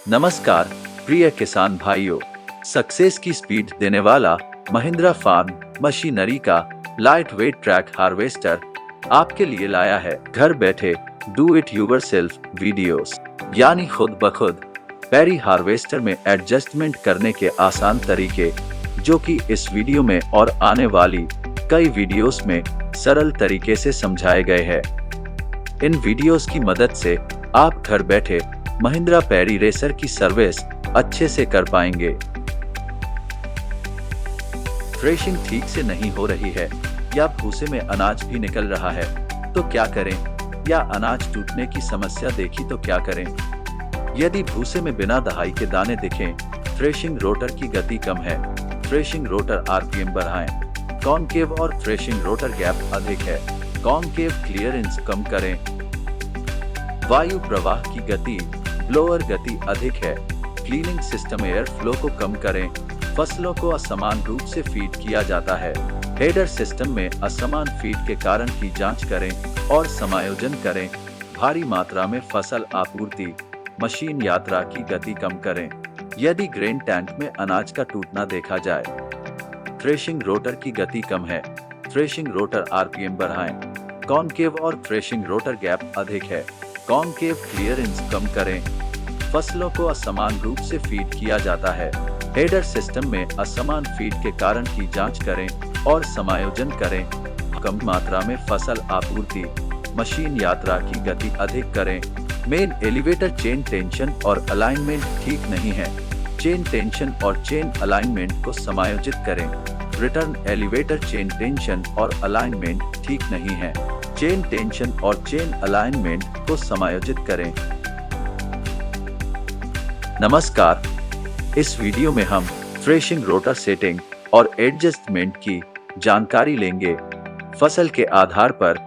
नमस्कार प्रिय किसान भाइयों, सक्सेस की स्पीड देने वाला महिंद्रा फार्म मशीनरी का लाइट वेट ट्रैक हार्वेस्टर आपके लिए लाया है। घर बैठे डू इट यूरसेल्फ वीडियोस, यानी खुद ब खुद पैरी हार्वेस्टर में एडजस्टमेंट करने के आसान तरीके, जो कि इस वीडियो में और आने वाली कई वीडियोस में सरल तरीके से समझाए गए हैं। इन वीडियोस की मदद से आप घर बैठे महिंद्रा पैरी रेसर की सर्विस अच्छे से कर पाएंगे। थ्रेशिंग ठीक से नहीं हो रही है या भूसे में अनाज भी निकल रहा है तो क्या करें, या अनाज टूटने की समस्या देखी तो क्या करें। यदि भूसे में बिना दहाई के दाने दिखें, थ्रेशिंग रोटर की गति कम है, थ्रेशिंग रोटर आरपीएम बढ़ाएं। कॉनकेव और थ्रेशिंग रोटर गैप अधिक है, कॉनकेव क्लियरेंस कम करें। वायु प्रवाह की गति, ब्लोअर गति अधिक है, क्लीनिंग सिस्टम एयर फ्लो को कम करें। फसलों को असमान रूप से फीड किया जाता है, हेडर सिस्टम में असमान फीड के कारण की जांच करें और समायोजन करें। भारी मात्रा में फसल आपूर्ति, मशीन यात्रा की गति कम करें। यदि ग्रेन टैंक में अनाज का टूटना देखा जाए, थ्रेशिंग रोटर की गति कम है, थ्रेशिंग रोटर आरपीएम बढ़ाएं। कॉनकेव और थ्रेशिंग रोटर गैप अधिक है, कॉनकेव क्लियरेंस कम करें। फसलों को असमान रूप से फीड किया जाता है, हेडर सिस्टम में असमान फीड के कारण की जांच करें और समायोजन करें। कम मात्रा में फसल आपूर्ति, मशीन यात्रा की गति अधिक करें। मेन एलिवेटर चेन टेंशन और अलाइनमेंट ठीक नहीं है, चेन टेंशन और चेन अलाइनमेंट को समायोजित करें। रिटर्न एलिवेटर चेन टेंशन और अलाइनमेंट ठीक नहीं है, चेन टेंशन और चेन अलाइनमेंट को समायोजित करें। नमस्कार, इस वीडियो में हम थ्रेशिंग रोटर सेटिंग और एडजस्टमेंट की जानकारी लेंगे। फसल के आधार पर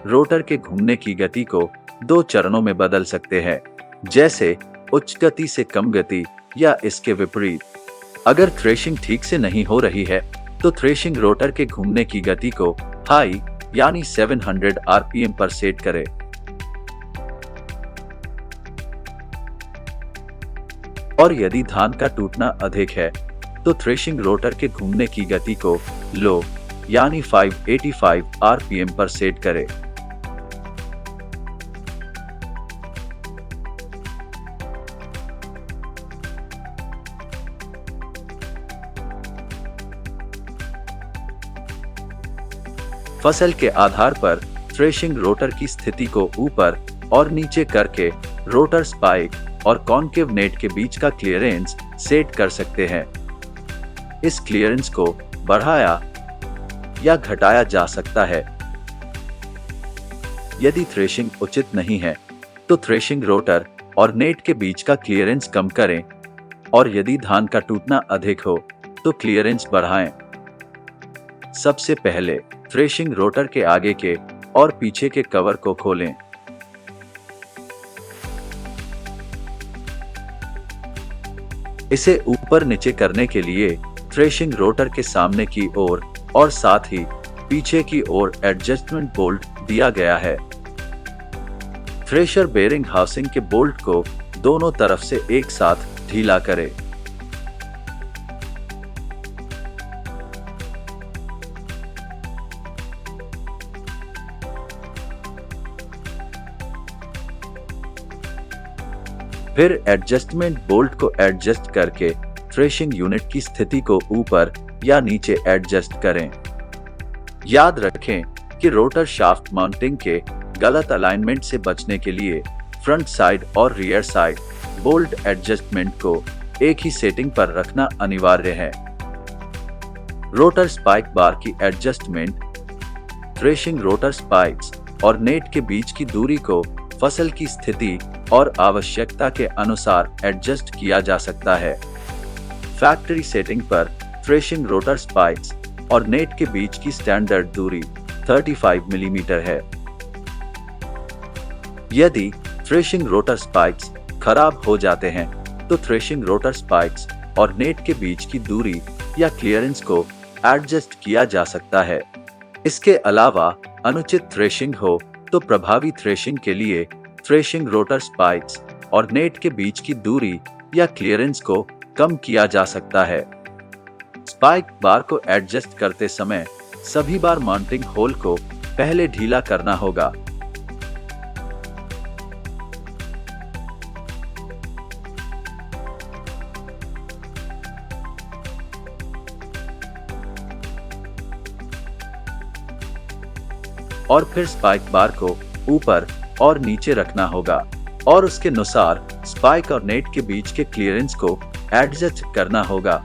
रोटर के घूमने की गति को दो चरणों में बदल सकते हैं, जैसे उच्च गति से कम गति या इसके विपरीत। अगर थ्रेशिंग ठीक से नहीं हो रही है तो थ्रेशिंग रोटर के घूमने की गति को हाई यानी 700 आरपीएम पर सेट करें। और यदि धान का टूटना अधिक है तो थ्रेशिंग रोटर के घूमने की गति को लो यानी 585 आरपीएम पर सेट करें। फसल के आधार पर थ्रेशिंग रोटर की स्थिति को ऊपर और नीचे करके रोटर स्पाइक और कॉनकेव नेट के बीच का क्लियरेंस सेट कर सकते हैं। इस क्लियरेंस को बढ़ाया या घटाया जा सकता है। यदि थ्रेशिंग उचित नहीं है तो थ्रेशिंग रोटर और नेट के बीच का क्लियरेंस कम करें, और यदि धान का टूटना अधिक हो तो क्लियरेंस बढ़ाएं। सबसे पहले थ्रेशिंग रोटर के आगे के और पीछे के कवर को खोलें। इसे ऊपर नीचे करने के लिए थ्रेशिंग रोटर के सामने की ओर और साथ ही पीछे की ओर एडजस्टमेंट बोल्ट दिया गया है। थ्रेशर बेरिंग हाउसिंग के बोल्ट को दोनों तरफ से एक साथ ढीला करें। फिर एडजस्टमेंट बोल्ट को एडजस्ट करके थ्रेशिंग यूनिट की स्थिति को ऊपर या नीचे एडजस्ट करें। याद रखें कि रोटर शाफ्ट माउंटिंग के गलत अलाइनमेंट से बचने के लिए फ्रंट साइड और रियर साइड बोल्ट एडजस्टमेंट को एक ही सेटिंग पर रखना अनिवार्य है। रोटर स्पाइक बार की एडजस्टमेंट, थ्रेशिंग रोटर स्पाइक्स और नेट के बीच की दूरी को फसल की स्थिति और आवश्यकता के अनुसार एडजस्ट किया जा सकता है। फैक्ट्री सेटिंग पर थ्रेशिंग रोटर स्पाइक्स और नेट के बीच की स्टैंडर्ड दूरी 35 मिलीमीटर है। यदि थ्रेशिंग रोटर स्पाइक्स खराब हो जाते हैं तो थ्रेशिंग रोटर स्पाइक्स और नेट के बीच की दूरी या क्लियरेंस को एडजस्ट किया जा सकता है। इसके अलावा अनुचित थ्रेशिंग हो तो प्रभावी थ्रेशिंग के लिए थ्रेशिंग रोटर स्पाइक्स और नेट के बीच की दूरी या क्लियरेंस को कम किया जा सकता है। स्पाइक बार को एडजस्ट करते समय सभी बार माउंटिंग होल को पहले ढीला करना होगा। और फिर स्पाइक बार को ऊपर और नीचे रखना होगा और उसके अनुसार स्पाइक और नेट के बीच के क्लियरेंस को एडजस्ट करना होगा।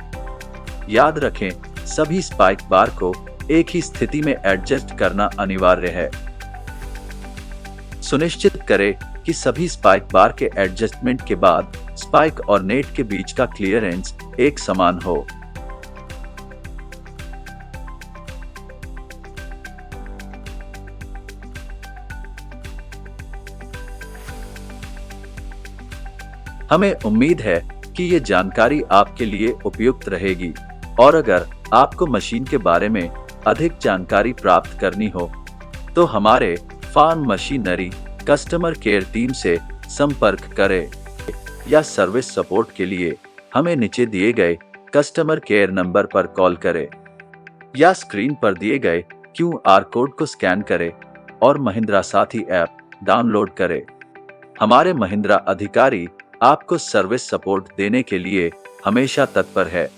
याद रखें, सभी स्पाइक बार को एक ही स्थिति में एडजस्ट करना अनिवार्य है। सुनिश्चित करें कि सभी स्पाइक बार के एडजस्टमेंट के बाद स्पाइक और नेट के बीच का क्लियरेंस एक समान हो। हमें उम्मीद है कि ये जानकारी आपके लिए उपयुक्त रहेगी और अगर आपको मशीन के बारे में अधिक जानकारी प्राप्त करनी हो तो हमारे farm machinery customer care team से संपर्क करें या सर्विस सपोर्ट के लिए हमें नीचे दिए गए कस्टमर केयर नंबर पर कॉल करें या स्क्रीन पर दिए गए QR कोड को स्कैन करें और महिंद्रा साथी ऐप डाउनलोड करें। हमारे महिंद्रा अधिकारी आपको सर्विस सपोर्ट देने के लिए हमेशा तत्पर है।